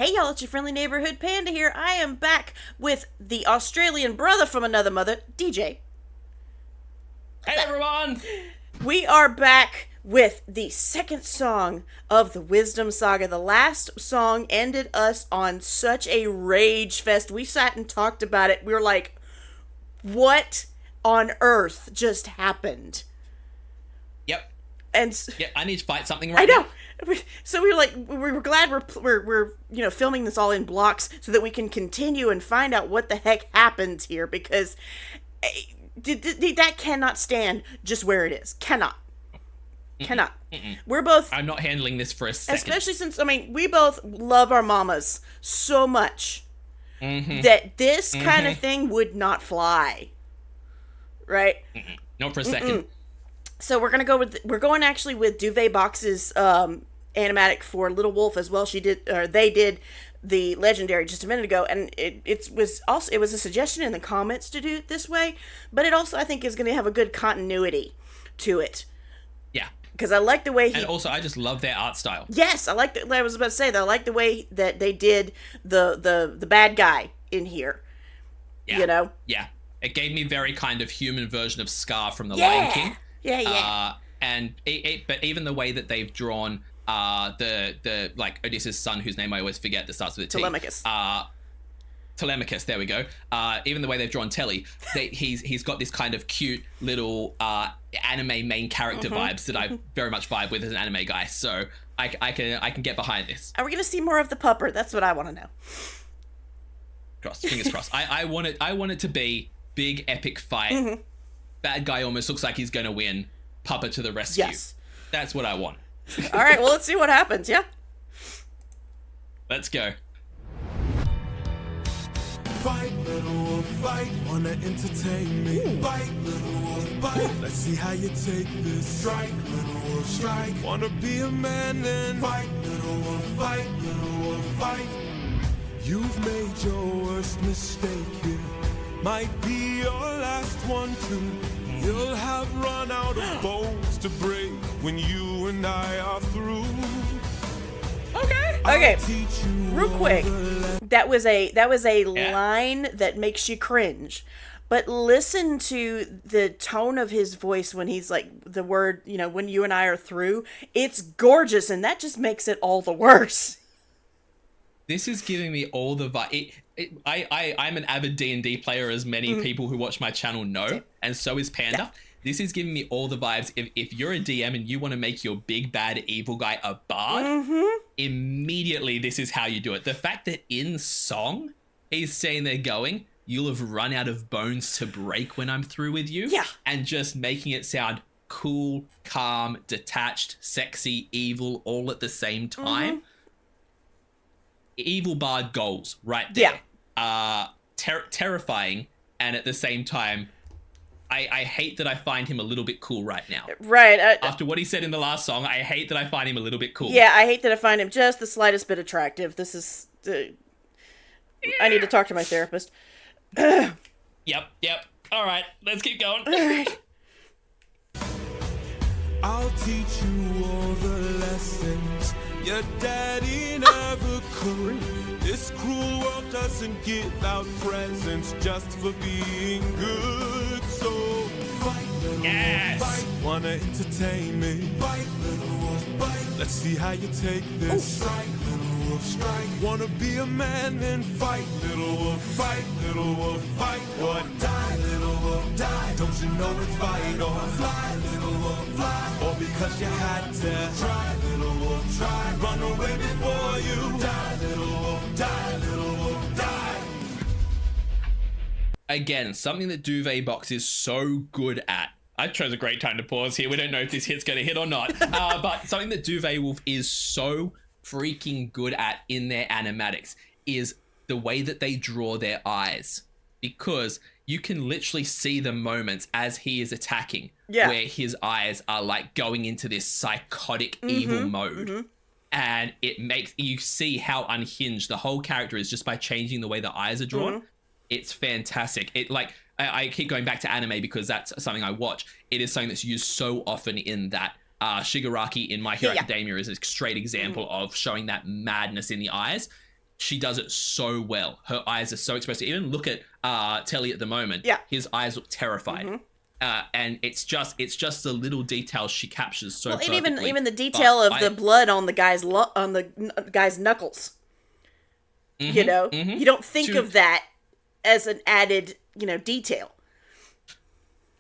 Hey y'all, it's your friendly neighborhood panda here. I am back with the Australian brother from another mother, DJ. Hey everyone! We are back with the second song of the Wisdom Saga. The last song ended us on such a rage fest. We sat and talked about it. We were like, what on earth just happened? Yep. And I need to fight something right now. I know. So we were glad we're filming this all in blocks so that we can continue and find out what the heck happens here, because that cannot stand just where it is. Cannot. We're both... I'm not handling this for a second. Especially since, we both love our mamas so much that this kind of thing would not fly. Right? Not for a second. So we're going actually with Duvetbox's animatic for Little Wolf as well. They did the legendary just a minute ago, and it was a suggestion in the comments to do it this way, but it also I think is going to have a good continuity to it. Yeah. Because I like the way and also I just love their art style. Yes, I was about to say that I like the way that they did the bad guy in here. Yeah. You know? Yeah. It gave me very kind of human version of Scar from the Lion King. Yeah. But even the way that they've drawn the like Odysseus' son, whose name I always forget, that starts with a T. Telemachus. Telemachus, there we go. Even the way they've drawn Telly, he's got this kind of cute little anime main character vibes that I very much vibe with as an anime guy. So I can get behind this. Are we gonna see more of the pupper? That's what I want to know. Fingers crossed. I want it to be big epic fight. Bad guy almost looks like he's gonna win. Pupper to the rescue. Yes. That's what I want. All right, well, let's see what happens, yeah? Let's go. Fight, little wolf, fight, wanna entertain me. Ooh. Fight, little wolf, bite, let's see how you take this. Strike, little wolf, strike, wanna be a man then. Fight, little wolf, fight, little wolf, fight. You've made your worst mistake here. Might be your last one too. You'll have run out of bones to break when you and I are through. Okay. Real quick. That was a line that makes you cringe. But listen to the tone of his voice when he's like the word, when you and I are through. It's gorgeous, and that just makes it all the worse. This is giving me all the vibe. I'm an avid D&D player, as many people who watch my channel know, and so is Panda. Yeah. This is giving me all the vibes. If you're a DM and you want to make your big bad evil guy a bard, immediately this is how you do it. The fact that in song he's saying they're going, you'll have run out of bones to break when I'm through with you. Yeah. And just making it sound cool, calm, detached, sexy, evil, all at the same time. Evil bard goals right there. Yeah. Terrifying, and at the same time, I hate that I find him a little bit cool right now. Right. After what he said in the last song, I hate that I find him a little bit cool. Yeah, I hate that I find him just the slightest bit attractive. This is... I need to talk to my therapist. Yep. All right, let's keep going. All right. I'll teach you all the lessons your daddy never could. This cruel world doesn't give out presents just for being good. So fight, little wolf, fight, wanna entertain me. Fight, little wolf, bite, let's see how you take this. Strike, little wolf, strike, wanna be a man then fight, little wolf, fight, little wolf, fight. Or die, little wolf, die. Don't you know it's fight or fly, little wolf, fly. Or because you had to try, little wolf, try. Run away before you die, little wolf, die, little wolf, die. Again, something that Duvetbox is so good at. I chose a great time to pause here. We don't know if this hit's going to hit or not. But something that Duvet Wolf is so freaking good at in their animatics is the way that they draw their eyes. Because you can literally see the moments as he is attacking where his eyes are like going into this psychotic evil mode. And it makes you see how unhinged the whole character is just by changing the way the eyes are drawn. It's fantastic. It like I keep going back to anime because that's something I watch. It is something that's used so often in that. Shigaraki in My Hero Academia is a straight example of showing that madness in the eyes. she does it so well. Her eyes are so expressive. Even look at Telly at the moment. Yeah. His eyes look terrified. And it's just the little details she captures so perfectly. And even the detail of the blood on the guy's guy's knuckles. You know, you don't think of that as an added, detail.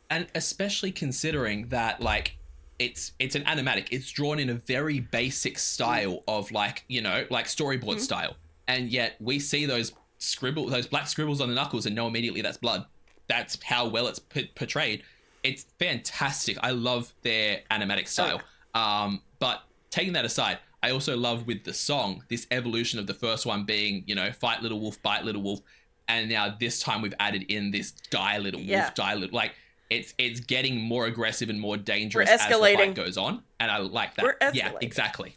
And especially considering that, like, it's an animatic. It's drawn in a very basic style of, like, like storyboard style. And yet we see those black scribbles on the knuckles and know immediately that's blood. That's how well it's portrayed. It's fantastic. I love their animatic style. But taking that aside, I also love with the song, this evolution of the first one being, fight little wolf, bite little wolf. And now this time we've added in this die little wolf, die little, like, it's getting more aggressive and more dangerous as the fight goes on. And I like that. Yeah, exactly.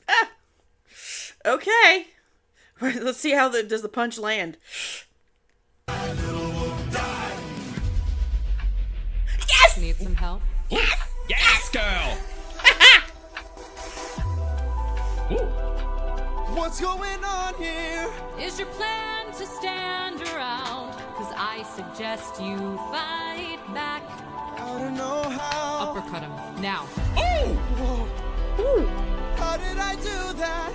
Okay. Let's see how does the punch land. Yes! Need some help? Yes! Yes, girl! What's going on here? Is your plan to stand around? Cause I suggest you fight back. I don't know how. Uppercut him, now. Oh! Whoa. Ooh. How did I do that?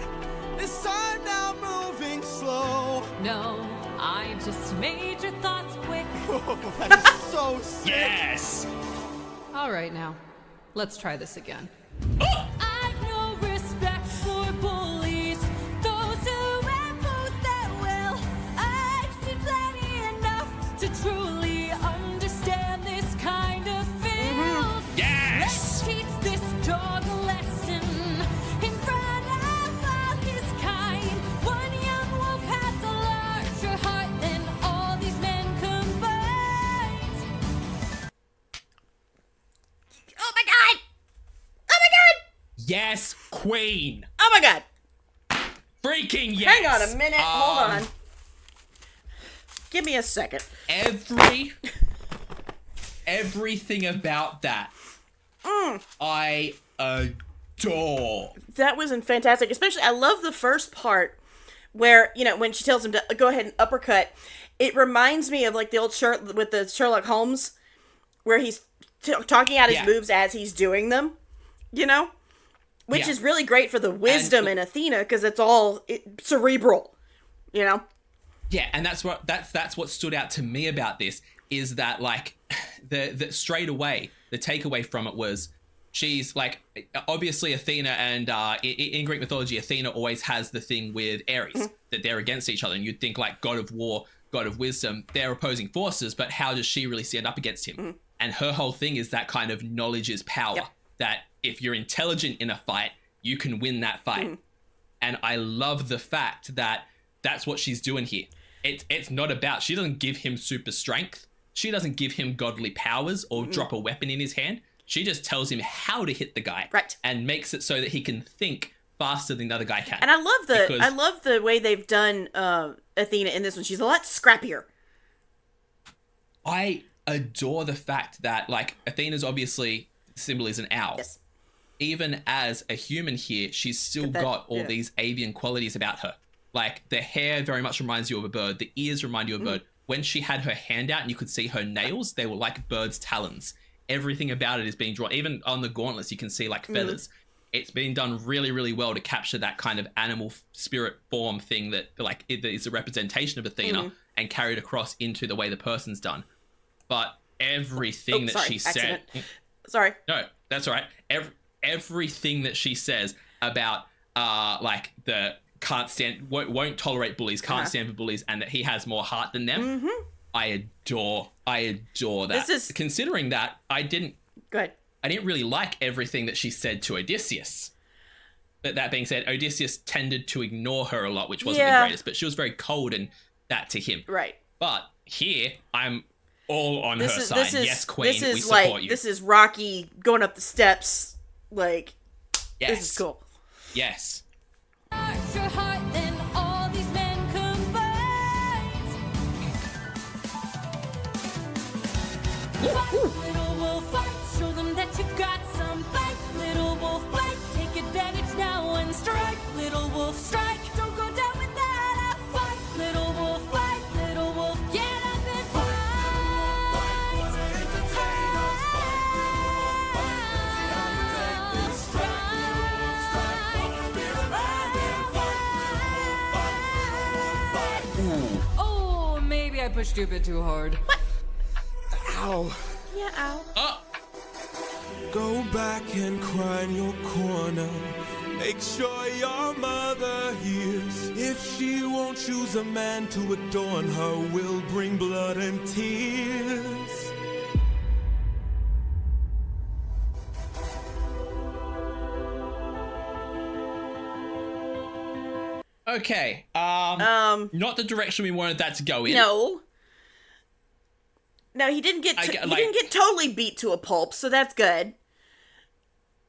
This time now moving slow. No, I just made your thoughts quick. Oh, that is so sick. Yes! All right now, let's try this again. Oh! I've no respect for bullies, those who oppose their will. I've seen plenty enough to truly understand this kind of feel. Yes! Let's teach this dog a lesson in front of all his kind. One young wolf has a larger heart than all these men combined. Oh my god! Oh my god! Yes, queen! Oh my god! Freaking yes! Hang on a minute. Hold on. Give me a second. Everything about that, I adore. That was fantastic. Especially, I love the first part where, when she tells him to go ahead and uppercut. It reminds me of, like, the old with the Sherlock Holmes, where he's talking out his moves as he's doing them, Which is really great for the wisdom in Athena, because it's all cerebral, Yeah, and that's what stood out to me about this, is that, like, the straight away, the takeaway from it was, she's, like, obviously Athena, and in Greek mythology, Athena always has the thing with Ares, that they're against each other, and you'd think, like, god of war, god of wisdom, they're opposing forces, but how does she really stand up against him? And her whole thing is that kind of knowledge is power, that if you're intelligent in a fight, you can win that fight. And I love the fact that that's what she's doing here. It's not about, she doesn't give him super strength. She doesn't give him godly powers or drop a weapon in his hand. She just tells him how to hit the guy. Right. And makes it so that he can think faster than the other guy can. And I love the way they've done Athena in this one. She's a lot scrappier. I adore the fact that, like, Athena's obviously symbol is an owl. Yes. Even as a human here, she's still got all these avian qualities about her. Like, the hair very much reminds you of a bird. The ears remind you of a bird. When she had her hand out and you could see her nails, they were like bird's talons. Everything about it is being drawn. Even on the gauntlets, you can see, like, feathers. It's been done really, really well to capture that kind of animal spirit form thing that, like, it is a representation of Athena and carried across into the way the person's done. But everything she said... Sorry. No, that's all right. Everything that she says about, like, the won't tolerate bullies, can't stand for bullies, and that he has more heart than them. I adore that. Considering that, I didn't really like everything that she said to Odysseus. But that being said, Odysseus tended to ignore her a lot, which wasn't the greatest, but she was very cold and that to him. Right. But here, I'm all on her side. Yes, queen, we support like, you. This is Rocky going up the steps. Like, this is cool. Yes. Larger heart than all these men combined. Fight, little wolf, fight. Show them that you've got some fight. Little wolf, fight. Take advantage now and strike. Little wolf, strike. Don't go down without a fight. pushed you a bit too hard. Ow. Yeah, ow. Oh, Go back and cry in your corner. Make sure your mother hears. If she won't choose a man to adorn her, will bring blood and tears. okay. Not the direction we wanted that to go in. No. No, he didn't get he didn't get totally beat to a pulp, so that's good.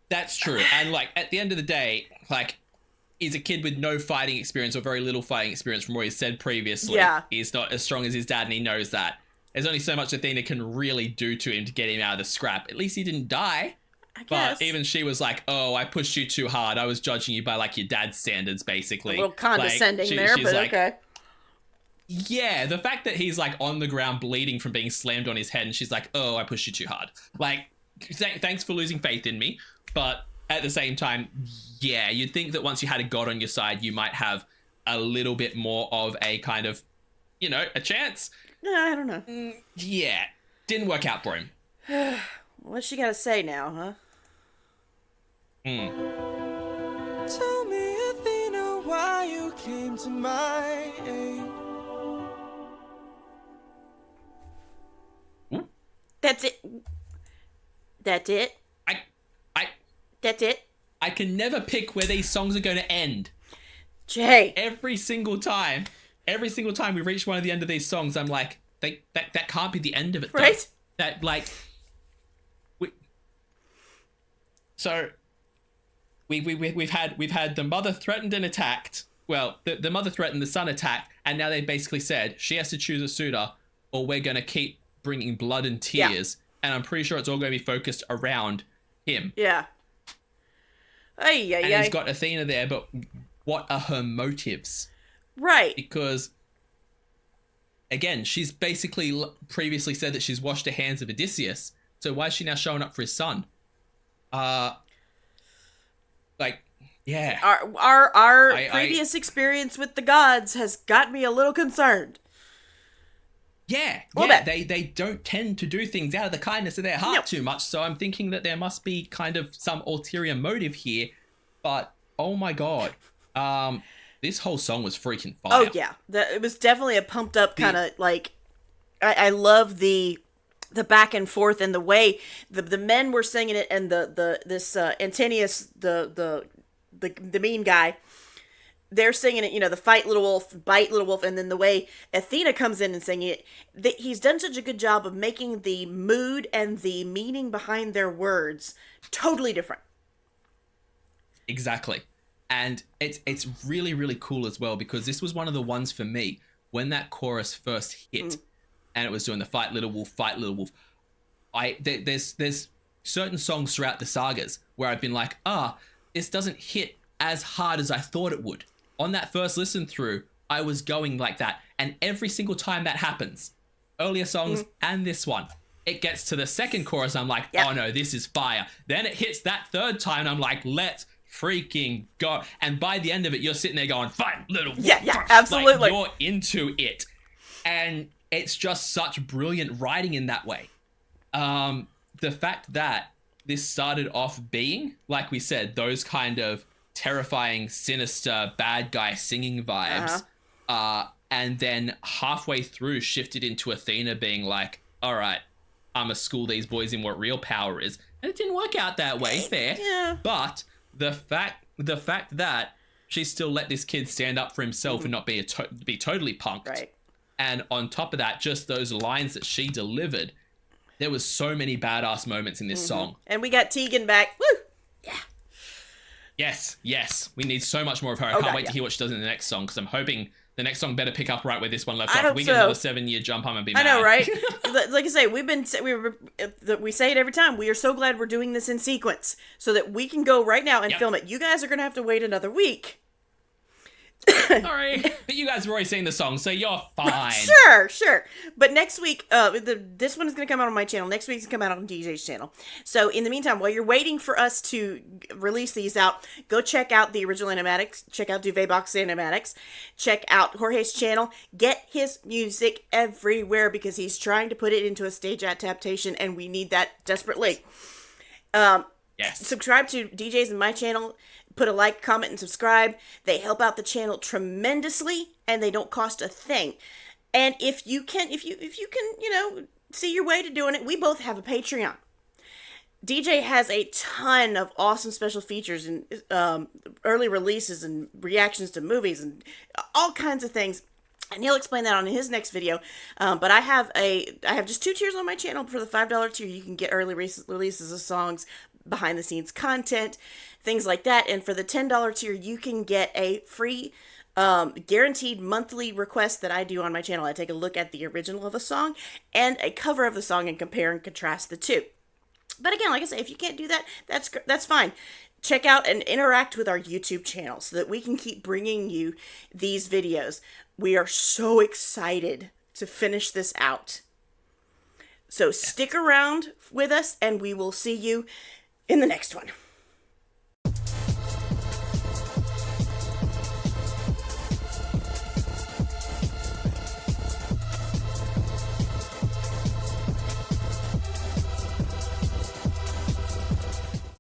That's true. And like at the end of the day, like he's a kid with no fighting experience or very little fighting experience from what he said previously. Yeah. He's not as strong as his dad and he knows that. There's only so much Athena can really do to him to get him out of the scrap. At least he didn't die. I guess. But even she was like, oh, I pushed you too hard. I was judging you by like your dad's standards, basically. A little condescending Like, there, she's but like, okay. Yeah, the fact that he's like on the ground bleeding from being slammed on his head and she's like, oh, I pushed you too hard. Like, thanks for losing faith in me. But at the same time, yeah, you'd think that once you had a god on your side, you might have a little bit more of a kind of, you know, a chance. No, I don't know. Yeah, didn't work out for him. What's she got to say now, huh? Tell me, Athena, why you came to my aid. That's it. That's it. That's it. I can never pick where these songs are going to end. Jay. Every single time we reach one of the end of these songs, I'm like, that can't be the end of it, though. Right? That like, we've had the mother threatened and attacked. Well, the mother threatened, the son attacked, and now they basically said she has to choose a suitor, or we're gonna keep bringing blood and tears. Yeah. And I'm pretty sure it's all going to be focused around him. Yeah. And he's got Athena there, but what are her motives? Right. Because, again, she's basically previously said that she's washed the hands of Odysseus. So why is she now showing up for his son? Like, yeah. Our previous experience with the gods has got me a little concerned. Yeah, they don't tend to do things out of the kindness of their heart too much, so I'm thinking that there must be kind of some ulterior motive here, but oh my god, this whole song was freaking fire. Oh yeah, it was definitely a pumped up kind of like, I love the back and forth and the way the men were singing it, and this Antinous, the mean guy, they're singing it, you know, the fight little wolf, bite little wolf, and then the way Athena comes in and singing it, he's done such a good job of making the mood and the meaning behind their words totally different. Exactly. And it's really, really cool as well, because this was one of the ones for me, when that chorus first hit, and it was doing the fight little wolf, there's certain songs throughout the sagas where I've been like, this doesn't hit as hard as I thought it would. On that first listen through, I was going like that. And every single time that happens, earlier songs and this one, it gets to the second chorus, I'm like, oh no, this is fire. Then it hits that third time, and I'm like, let's freaking go. And by the end of it, you're sitting there going, fight, little wolf. Yeah, absolutely. Like, you're into it. And it's just such brilliant writing in that way. The fact that this started off being, like we said, those kind of terrifying, sinister, bad guy singing vibes, and then halfway through shifted into Athena being like, all right, I'm gonna school these boys in what real power is. And it didn't work out that way, fair. Yeah. But the fact that she still let this kid stand up for himself and not be totally punked. Right. And on top of that, just those lines that she delivered, there was so many badass moments in this song. And we got Tegan back. Woo! Yeah. Yes. We need so much more of her. I can't wait to hear what she does in the next song, because I'm hoping the next song better pick up right where this one left off. If we get another 7-year jump, I'm gonna be mad. I know, right? Like I say, we say it every time. We are so glad we're doing this in sequence so that we can go right now and film it. You guys are gonna have to wait another week Sorry, but you guys have already seen the song, so you're fine. Sure. But next week, this one is going to come out on my channel. Next week's going to come out on DJ's channel. So in the meantime, while you're waiting for us to release these out, go check out the original animatics. Check out Duvetbox Animatics. Check out Jorge's channel. Get his music everywhere because he's trying to put it into a stage adaptation, and we need that desperately. Yes. Subscribe to DJ's and my channel. Put a like, comment, and subscribe. They help out the channel tremendously, and they don't cost a thing. And if you can, see your way to doing it, we both have a Patreon. DJ has a ton of awesome special features and early releases and reactions to movies and all kinds of things. And he'll explain that on his next video. But I have just 2 tiers on my channel. For the $5 tier, you can get early releases of songs, behind the scenes content, things like that. And for the $10 tier, you can get a free guaranteed monthly request that I do on my channel. I take a look at the original of a song and a cover of the song and compare and contrast the two. But again, like I say, if you can't do that, that's fine. Check out and interact with our YouTube channel so that we can keep bringing you these videos. We are so excited to finish this out. So stick around with us, and we will see you in the next one.